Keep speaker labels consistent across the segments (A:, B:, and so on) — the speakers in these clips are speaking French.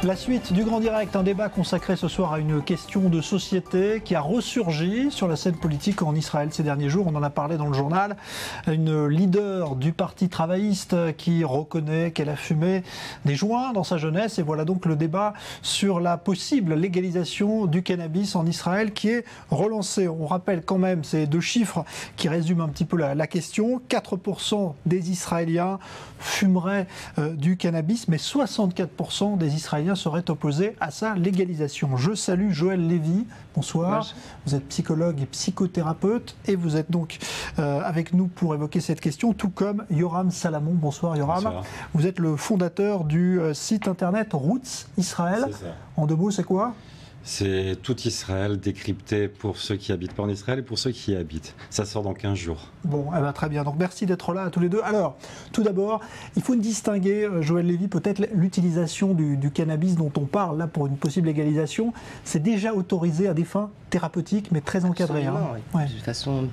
A: La suite du Grand Direct, un débat consacré ce soir à une question de société qui a ressurgi sur la scène politique en Israël ces derniers jours. On en a parlé dans le journal. Une leader du parti travailliste qui reconnaît qu'elle a fumé des joints dans sa jeunesse. Et voilà donc le débat sur la possible légalisation du cannabis en Israël qui est relancé. On rappelle quand même ces deux chiffres qui résument un petit peu la question. 4% des Israéliens fumeraient du cannabis, mais 64% des Israéliens seraient opposés à sa légalisation. Je salue Joël Lévy. Bonsoir. Ouais. Vous êtes psychologue et psychothérapeute et vous êtes donc avec nous pour évoquer cette question, tout comme Yoram Salamon. Bonsoir Yoram. Bonsoir. Vous êtes le fondateur du site internet Roots Israël.
B: C'est ça.
A: En deux mots, c'est quoi ?
B: C'est tout Israël décrypté pour ceux qui habitent pas en Israël et pour ceux qui y habitent. Ça sort dans 15 jours.
A: Bon, eh ben, très bien. Donc merci d'être là tous les deux. Alors, tout d'abord, il faut distinguer, Joël Lévy, peut-être l'utilisation du cannabis dont on parle là pour une possible légalisation. C'est déjà autorisé à des fins thérapeutiques, mais très encadrées.
C: Hein. Ouais. De toute façon,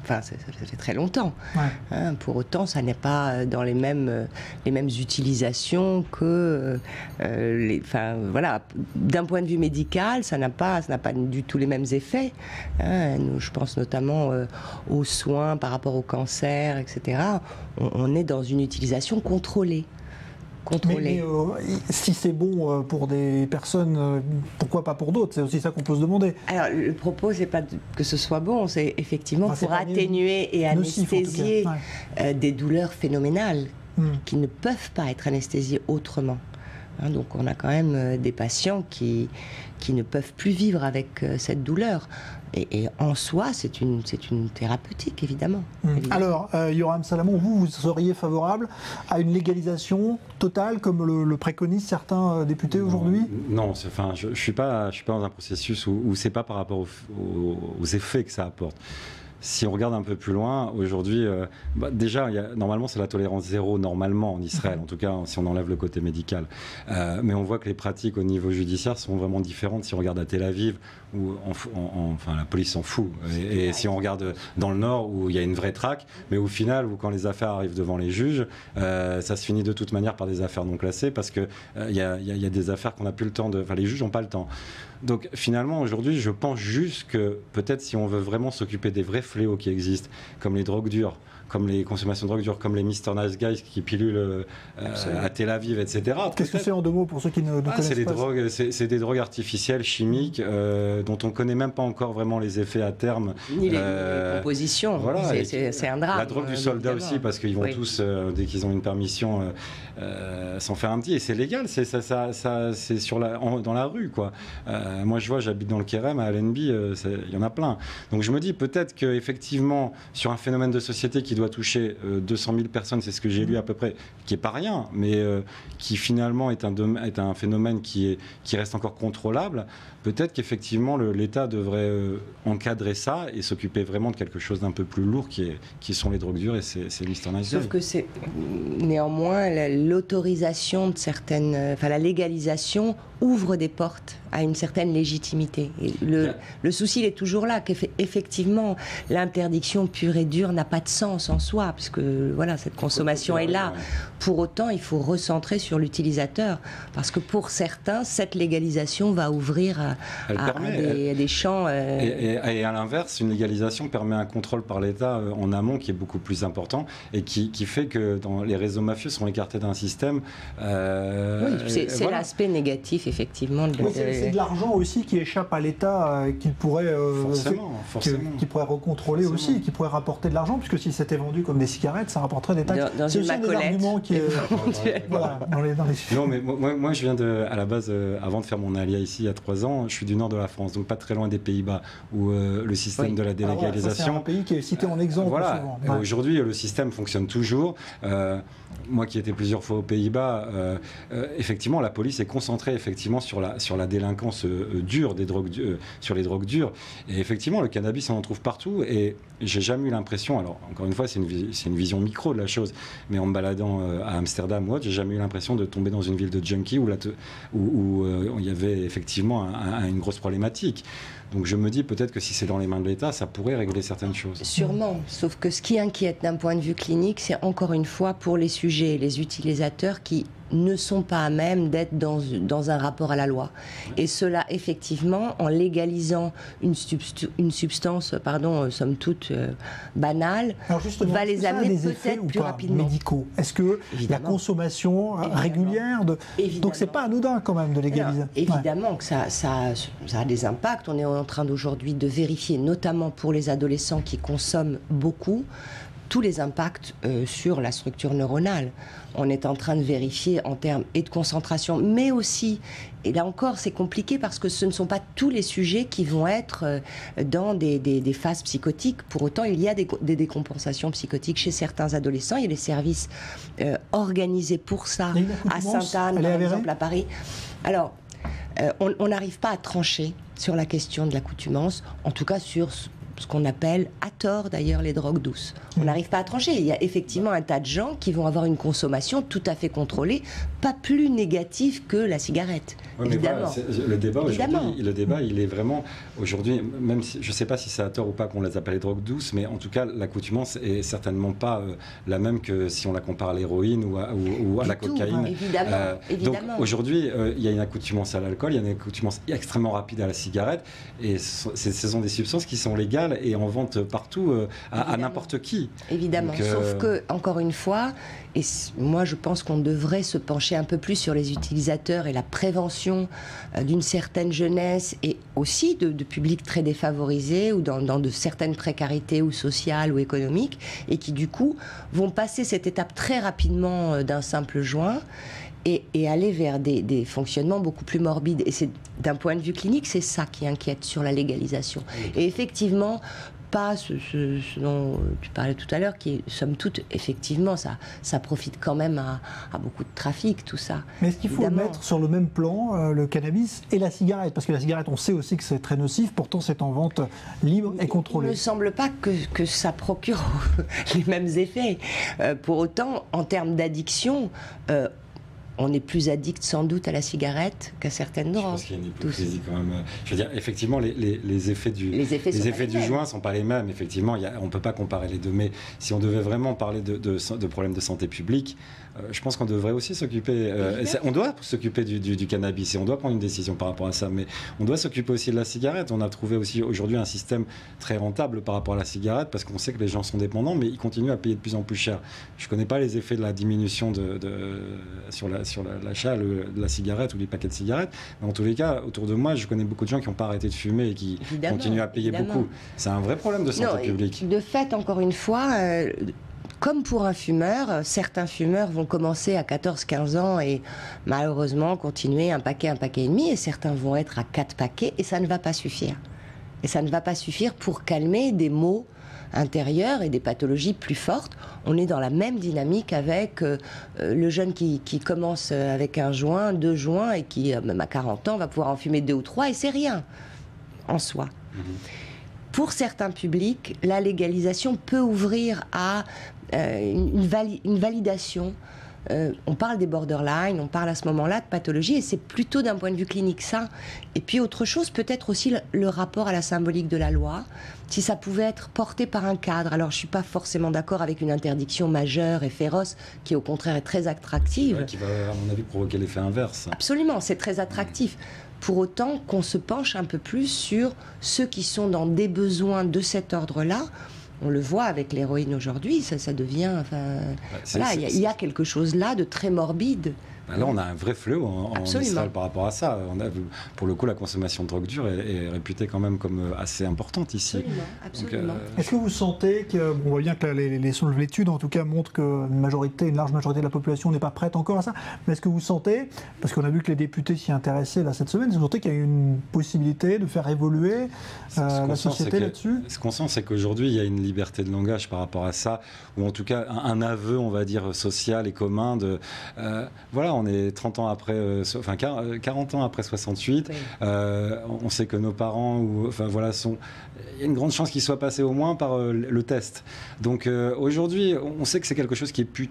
C: ça fait très longtemps. Ouais. Hein, pour autant, ça n'est pas dans les mêmes utilisations que voilà. D'un point de vue médical, ça n'a pas du tout les mêmes effets. Hein. Je pense notamment aux soins par rapport au cancer, etc. On est dans une utilisation contrôlée.
A: Mais si c'est bon pour des personnes, pourquoi pas pour d'autres? C'est aussi ça qu'on peut se demander.
C: Alors, le propos, c'est pas que ce soit bon, c'est effectivement pour atténuer et anesthésier des douleurs phénoménales qui ne peuvent pas être anesthésiées autrement. Hein, donc on a quand même des patients qui ne peuvent plus vivre avec cette douleur. Et en soi, c'est une thérapeutique, évidemment.
A: Alors, Yoram Salamon, vous seriez favorable à une légalisation totale, comme le préconisent certains députés aujourd'hui ?
B: Non, je ne suis pas dans un processus où ce n'est pas par rapport aux effets que ça apporte. Si on regarde un peu plus loin, aujourd'hui, déjà, normalement, c'est la tolérance zéro, normalement, en Israël, en tout cas, si on enlève le côté médical. Mais on voit que les pratiques au niveau judiciaire sont vraiment différentes. Si on regarde à Tel Aviv, où la police s'en fout. Et si on regarde dans le Nord, où il y a une vraie traque, mais au final, quand les affaires arrivent devant les juges, ça se finit de toute manière par des affaires non classées, parce qu'il y a des affaires qu'on n'a plus le temps de... Enfin, les juges n'ont pas le temps. Donc finalement, aujourd'hui, je pense juste que peut-être si on veut vraiment s'occuper des vrais fléaux qui existent, comme les drogues dures, comme les consommations de drogues dures, comme les Mr. Nice Guys qui pilulent à Tel Aviv, etc.
A: Qu'est-ce que c'est en deux mots pour ceux qui ne connaissent pas?
B: C'est des drogues artificielles, chimiques, dont on ne connaît même pas encore vraiment les effets à terme.
C: Ni les compositions. Voilà, c'est un drame.
B: La drogue du soldat aussi, parce qu'ils vont tous, dès qu'ils ont une permission, s'en faire un petit. Et c'est légal, c'est dans la rue, quoi. Moi, je vois, j'habite dans le Kérem, à Allenby, il y en a plein. Donc je me dis peut-être qu'effectivement, sur un phénomène de société qui doit toucher 200 000 personnes, c'est ce que j'ai lu à peu près, qui n'est pas rien, mais qui finalement est un phénomène qui reste encore contrôlable, peut-être qu'effectivement l'État devrait encadrer ça et s'occuper vraiment de quelque chose d'un peu plus lourd qui sont les drogues dures, et c'est Mr. Nice Guy.
C: Sauf que c'est néanmoins l'autorisation de certaines... la légalisation ouvre des portes à une certaine légitimité. Et le souci, il est toujours là, qu'effectivement, l'interdiction pure et dure n'a pas de sens en soi, puisque voilà, cette consommation est là. Pour autant, il faut recentrer sur l'utilisateur, parce que pour certains, cette légalisation va ouvrir à des champs...
B: Et à l'inverse, une légalisation permet un contrôle par l'État en amont qui est beaucoup plus important, et qui fait que les réseaux mafieux sont écartés d'un système...
A: oui,
C: c'est l'aspect négatif, effectivement.
A: C'est de l'argent aussi qui échappe à l'État, qu'il pourrait, qui pourrait recontrôler aussi, qui pourrait rapporter de l'argent, puisque si c'était vendu comme des cigarettes, ça rapporterait des taxes.
C: C'est
A: aussi un des arguments qui est...
B: voilà, non, mais moi je viens à la base, avant de faire mon alia ici il y a 3 ans, je suis du nord de la France, donc pas très loin des Pays-Bas, où le système de la délégalisation...
A: c'est un pays qui est cité en exemple souvent.
B: Ouais. Aujourd'hui, le système fonctionne toujours. Moi qui étais plusieurs fois aux Pays-Bas, effectivement, la police est concentrée effectivement sur la délinquance dure des drogues, sur les drogues dures. Et effectivement, le cannabis, on en trouve partout. Et j'ai jamais eu l'impression, alors encore une fois, c'est une vision micro de la chose, mais en me baladant à Amsterdam ou autre, j'ai jamais eu l'impression de tomber dans une ville de junkies où il y avait effectivement une grosse problématique. Donc je me dis peut-être que si c'est dans les mains de l'État, ça pourrait régler certaines choses.
C: Sûrement, sauf que ce qui inquiète d'un point de vue clinique, c'est encore une fois pour les sujets, les utilisateurs qui ne sont pas à même d'être dans un rapport à la loi. Et cela, effectivement, en légalisant une substance, somme toute banale, va les amener peut-être plus rapidement.
A: Médicaux. Est-ce que la consommation régulière donc c'est pas anodin quand même de légaliser.
C: Alors, évidemment que ça a des impacts. On est en train d'aujourd'hui de vérifier, notamment pour les adolescents qui consomment beaucoup, tous les impacts sur la structure neuronale. On est en train de vérifier en termes de concentration, mais aussi, et là encore c'est compliqué parce que ce ne sont pas tous les sujets qui vont être dans des phases psychotiques. Pour autant, il y a des décompensations psychotiques chez certains adolescents. Il y a des services organisés pour ça, à Sainte-Anne, par exemple, à Paris. Alors, on n'arrive pas à trancher sur la question de l'accoutumance, en tout cas sur ce qu'on appelle, à tort d'ailleurs, les drogues douces. On n'arrive pas à trancher. Il y a effectivement un tas de gens qui vont avoir une consommation tout à fait contrôlée, pas plus négative que la cigarette, évidemment.
B: Voilà, le débat aujourd'hui, il est vraiment, aujourd'hui, même si, je ne sais pas si c'est à tort ou pas qu'on les appelle les drogues douces, mais en tout cas, l'accoutumance est certainement pas la même que si on la compare à l'héroïne ou à la cocaïne.
C: Évidemment.
B: Donc aujourd'hui, il y a une accoutumance à l'alcool, il y a une accoutumance extrêmement rapide à la cigarette, et ce sont des substances qui sont légales et en vente partout à n'importe qui.
C: Évidemment, donc, sauf que, encore une fois, et moi je pense qu'on devrait se pencher un peu plus sur les utilisateurs et la prévention d'une certaine jeunesse et aussi de publics très défavorisés ou dans de certaines précarités ou sociales ou économiques et qui du coup vont passer cette étape très rapidement d'un simple joint et aller vers des fonctionnements beaucoup plus morbides. Et c'est, d'un point de vue clinique, c'est ça qui inquiète sur la légalisation. Et effectivement, pas ce dont tu parlais tout à l'heure, qui est, somme toute, effectivement, ça profite quand même à beaucoup de trafic, tout ça.
A: Mais est-ce qu'il faut mettre sur le même plan le cannabis et la cigarette? Parce que la cigarette, on sait aussi que c'est très nocif, pourtant c'est en vente libre et contrôlée.
C: Il ne me semble pas que ça procure les mêmes effets. Pour autant, en termes d'addiction, on est plus addict sans doute à la cigarette qu'à certaines drogues.
B: Je pense qu'il y a une hypocrisie quand même. Je veux dire, effectivement, les effets du joint ne sont pas les mêmes. Effectivement, on ne peut pas comparer les deux. Mais si on devait vraiment parler de problèmes de santé publique, je pense qu'on devrait aussi s'occuper. On doit s'occuper du cannabis et on doit prendre une décision par rapport à ça. Mais on doit s'occuper aussi de la cigarette. On a trouvé aussi aujourd'hui un système très rentable par rapport à la cigarette parce qu'on sait que les gens sont dépendants, mais ils continuent à payer de plus en plus cher. Je ne connais pas les effets de la diminution sur l'achat de la cigarette ou des paquets de cigarettes. Mais en tous les cas, autour de moi, je connais beaucoup de gens qui n'ont pas arrêté de fumer et qui continuent à payer beaucoup. C'est un vrai problème de santé publique.
C: De fait, encore une fois, comme pour un fumeur, certains fumeurs vont commencer à 14-15 ans et malheureusement continuer un paquet et demi, et certains vont être à 4 paquets et ça ne va pas suffire. Et ça ne va pas suffire pour calmer des maux intérieures et des pathologies plus fortes. On est dans la même dynamique avec le jeune qui commence avec un joint, 2 joints et qui, même à 40 ans, va pouvoir en fumer 2 ou 3 et c'est rien en soi. Pour certains publics, la légalisation peut ouvrir à une validation. On parle des borderline, on parle à ce moment-là de pathologie et c'est plutôt d'un point de vue clinique ça. Et puis autre chose, peut-être aussi le rapport à la symbolique de la loi, si ça pouvait être porté par un cadre. Alors je ne suis pas forcément d'accord avec une interdiction majeure et féroce qui au contraire est très attractive.
B: Ouais, qui va à mon avis provoquer l'effet inverse.
C: Absolument, c'est très attractif. Pour autant qu'on se penche un peu plus sur ceux qui sont dans des besoins de cet ordre-là. On le voit avec l'héroïne aujourd'hui, ça devient... il y a quelque chose là de très morbide.
B: Là, on a un vrai fléau en Israël par rapport à ça. Pour le coup, la consommation de drogue dure est réputée quand même comme assez importante ici.
C: Absolument.
A: Est-ce que vous sentez que, on voit bien que l'étude en tout cas montre qu'une large majorité de la population n'est pas prête encore à ça, mais est-ce que vous sentez, parce qu'on a vu que les députés s'y intéressaient là cette semaine, est-ce que vous sentez qu'il y a une possibilité de faire évoluer la société là-dessus?
B: Ce qu'on sent, c'est qu'aujourd'hui, il y a une liberté de langage par rapport à ça, ou en tout cas un aveu, on va dire, social et commun de... voilà, on est 30 ans après, 40 ans après 68. Oui. On sait que nos parents, il y a une grande chance qu'ils soient passés au moins par le test. Donc aujourd'hui, on sait que c'est quelque chose qui est plus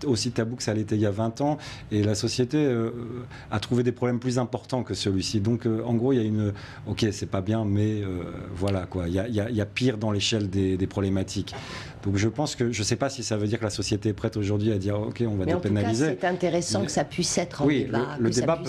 B: aussi tabou que ça l'était il y a 20 ans, et la société a trouvé des problèmes plus importants que celui-ci. Donc en gros, il y a une... Ok, c'est pas bien, mais voilà, quoi. Il y a pire dans l'échelle des problématiques. Donc je pense que, je ne sais pas si ça veut dire que la société est prête aujourd'hui à dire ok, on va dépénaliser.
C: En tout cas, c'est intéressant que ça puisse être en débat.
B: Le débat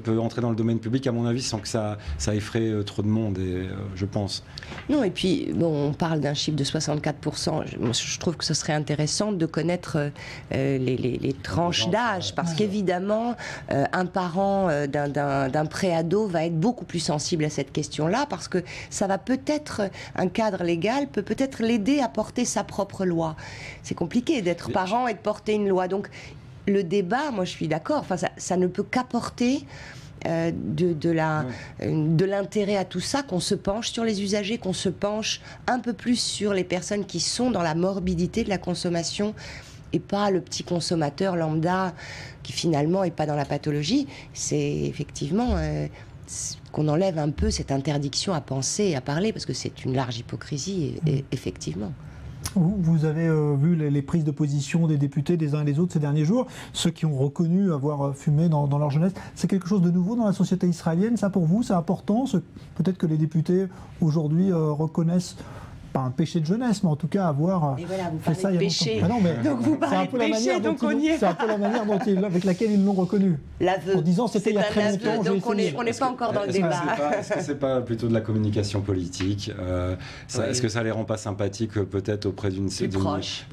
B: peut entrer dans le domaine public, à mon avis, sans que ça effraie trop de monde, et, je pense.
C: Non, et puis, bon, on parle d'un chiffre de 64%. Je trouve que ce serait intéressant de connaître les tranches d'âge, parce qu'évidemment, un parent d'un préado va être beaucoup plus sensible à cette question-là, parce que ça va peut-être, un cadre légal peut peut-être l'aider à porter sa propre loi. C'est compliqué d'être parent et de porter une loi. Donc, le débat, moi je suis d'accord, enfin, ça ne peut qu'apporter de l'intérêt à tout ça, qu'on se penche sur les usagers, qu'on se penche un peu plus sur les personnes qui sont dans la morbidité de la consommation et pas le petit consommateur lambda qui finalement n'est pas dans la pathologie. C'est effectivement qu'on enlève un peu cette interdiction à penser et à parler, parce que c'est une large hypocrisie, effectivement.
A: Vous avez vu les prises de position des députés des uns et des autres ces derniers jours, ceux qui ont reconnu avoir fumé dans leur jeunesse. C'est quelque chose de nouveau dans la société israélienne, ça pour vous, c'est important? Peut-être que les députés aujourd'hui reconnaissent, pas un péché de jeunesse, mais en tout cas avoir fait ça il y a
C: péché.
A: longtemps. Ah non, mais
C: donc vous parlez de péché, donc on y est.
A: C'est un peu la manière avec laquelle ils l'ont reconnu.
C: L'aveu.
A: En disant c'était il y a très longtemps.
C: Donc on n'est pas encore dans le débat.
B: Est-ce que c'est pas plutôt de la communication politique? Est-ce que ça les rend pas sympathiques peut-être auprès d'une
C: plus
B: proche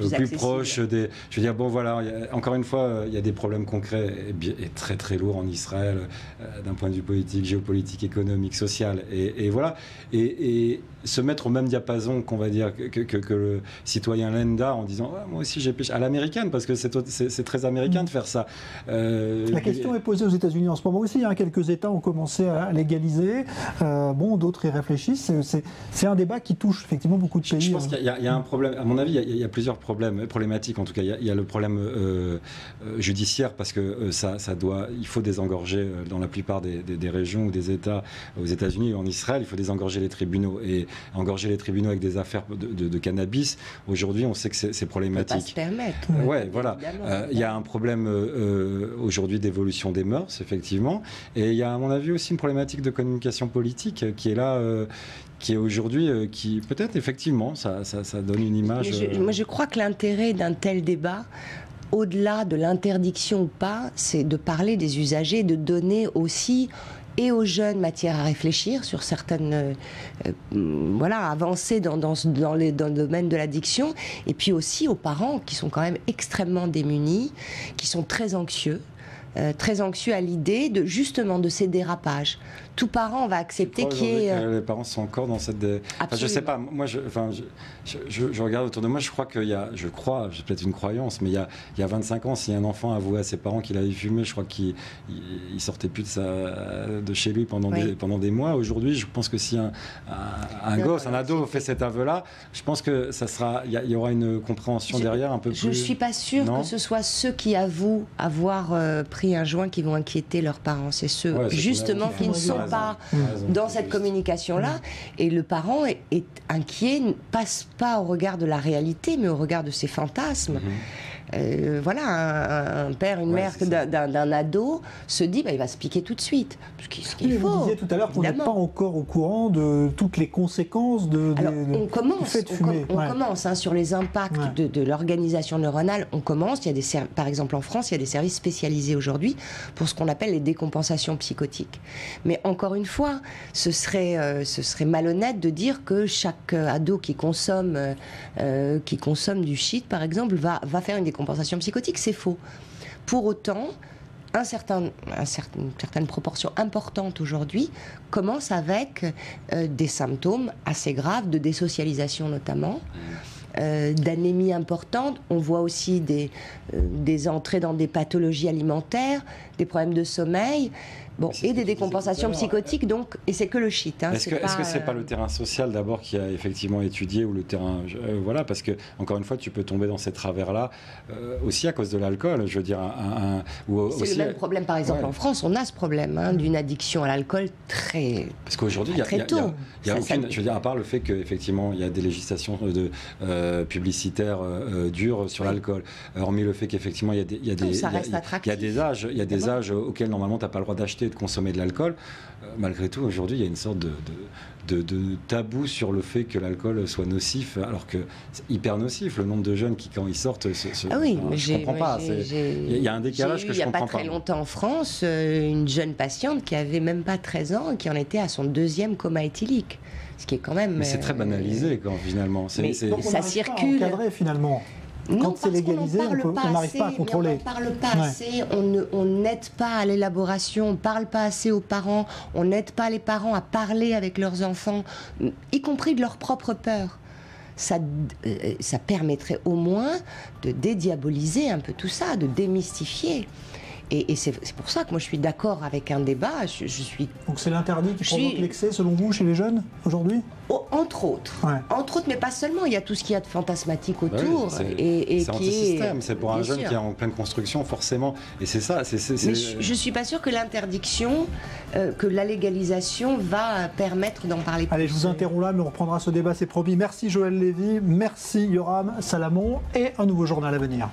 B: des... Je veux dire, bon voilà, encore une fois, il y a des problèmes concrets et très très lourds en Israël d'un point de vue politique, géopolitique, économique, social, et voilà. Et se mettre au même diapason qu'on va dire que le citoyen lambda en disant moi aussi j'ai péché à l'américaine, parce que c'est très américain de faire ça.
A: La question est posée aux États-Unis en ce moment aussi. Quelques États ont commencé à légaliser. D'autres y réfléchissent. C'est un débat qui touche effectivement beaucoup de pays.
B: Je pense qu'il y a un problème. À mon avis, il y a plusieurs problématiques. En tout cas, il y a le problème judiciaire, parce que il faut désengorger dans la plupart des régions ou des États aux États-Unis et en Israël. Il faut désengorger les tribunaux, et engorger les tribunaux avec des affaires de cannabis. Aujourd'hui, on sait que c'est problématique.
C: On peut pas se permettre.
B: Ouais, voilà. Il y a un problème aujourd'hui d'évolution des mœurs, effectivement, et il y a à mon avis aussi une problématique de communication politique qui est là, qui est aujourd'hui, qui peut-être effectivement ça donne une image.
C: Moi je crois que l'intérêt d'un tel débat, au-delà de l'interdiction ou pas, c'est de parler des usagers, de donner aussi et aux jeunes matière à réfléchir sur certaines avancées dans le domaine de l'addiction, et puis aussi aux parents qui sont quand même extrêmement démunis, qui sont très anxieux à l'idée de ces dérapages. Tout parent va accepter qu'il y ait...
B: Les parents sont encore dans cette... Enfin, je sais pas, moi je regarde autour de moi, je crois qu'il y a... j'ai peut-être une croyance, mais il y a 25 ans, si un enfant avouait à ses parents qu'il avait fumé, je crois qu'il sortait plus de chez lui pendant des mois. Aujourd'hui, je pense que si un gosse, un ado fait cet aveu-là, je pense que il y aura une compréhension derrière un peu plus...
C: Je ne suis pas sûre que ce soit ceux qui avouent avoir pris un joint qui vont inquiéter leurs parents. C'est ceux justement qui ne sont pas dans cette communication-là, et le parent est inquiet, ne passe pas au regard de la réalité, mais au regard de ses fantasmes. Un père, une mère d'un ado se dit il va se piquer tout de suite. Ce qu'il faut.
A: Vous disiez tout à l'heure qu'on n'est pas encore au courant de toutes les conséquences du fait de fumer.
C: On commence sur les impacts de l'organisation neuronale. On commence. Par exemple, en France, il y a des services spécialisés aujourd'hui pour ce qu'on appelle les décompensations psychotiques. Mais encore une fois, ce serait malhonnête de dire que chaque ado qui consomme du shit, par exemple, va faire une décompensation psychotique. C'est faux. Pour autant, une certaine proportion importante aujourd'hui commence avec des symptômes assez graves de désocialisation notamment, d'anémie importante. On voit aussi des entrées dans des pathologies alimentaires, des problèmes de sommeil. Bon, et des décompensations psychotiques, donc, et c'est que le shit. Hein,
B: est-ce que c'est pas le terrain social d'abord qui a effectivement étudié, ou le terrain, voilà, parce que encore une fois, tu peux tomber dans ces travers-là aussi à cause de l'alcool. Je veux dire,
C: c'est le même problème, par exemple, en France, on a ce problème d'une addiction à l'alcool très. Parce qu'aujourd'hui, très tôt.
B: Il y a aucune, je veux dire, à part le fait qu'effectivement, il y a des législations publicitaires dures sur l'alcool. Hormis le fait qu'effectivement, il y a des âges auxquels normalement tu n'as pas le droit d'acheter et de consommer de l'alcool. Malgré tout, aujourd'hui, il y a une sorte de tabou sur le fait que l'alcool soit nocif, alors que c'est hyper nocif. Le nombre de jeunes qui, quand ils sortent,
C: ah oui, mais
B: je comprends pas. Il y a un décalage que je comprends pas.
C: Il n'y a pas très longtemps en France, une jeune patiente qui avait même pas 13 ans, qui en était à son 2e coma éthylique. Ce qui est quand même.
B: Mais c'est très banalisé, quand, finalement.
C: Donc ça circule.
A: Pas à encadrer, finalement. Quand c'est légalisé, on n'arrive pas à contrôler.
C: On n'en parle pas assez, on n'aide pas à l'élaboration, on ne parle pas assez aux parents, on n'aide pas les parents à parler avec leurs enfants, y compris de leur propre peur. Ça permettrait au moins de dédiaboliser un peu tout ça, de démystifier. Et c'est pour ça que moi je suis d'accord avec un débat.
A: Donc c'est l'interdit qui provoque l'excès selon vous chez les jeunes aujourd'hui ?
C: Entre autres. Ouais. Entre autres, mais pas seulement. Il y a tout ce qu'il y a de fantasmatique autour.
B: C'est anti-système. C'est pour un jeune qui est en pleine construction, forcément. Et c'est ça.
C: Mais je ne suis pas sûre que l'interdiction, que la légalisation va permettre d'en parler plus.
A: Allez, je vous interromps là, mais on reprendra ce débat, c'est promis. Merci Joël Lévy, merci Yoram Salamon, et un nouveau journal à venir.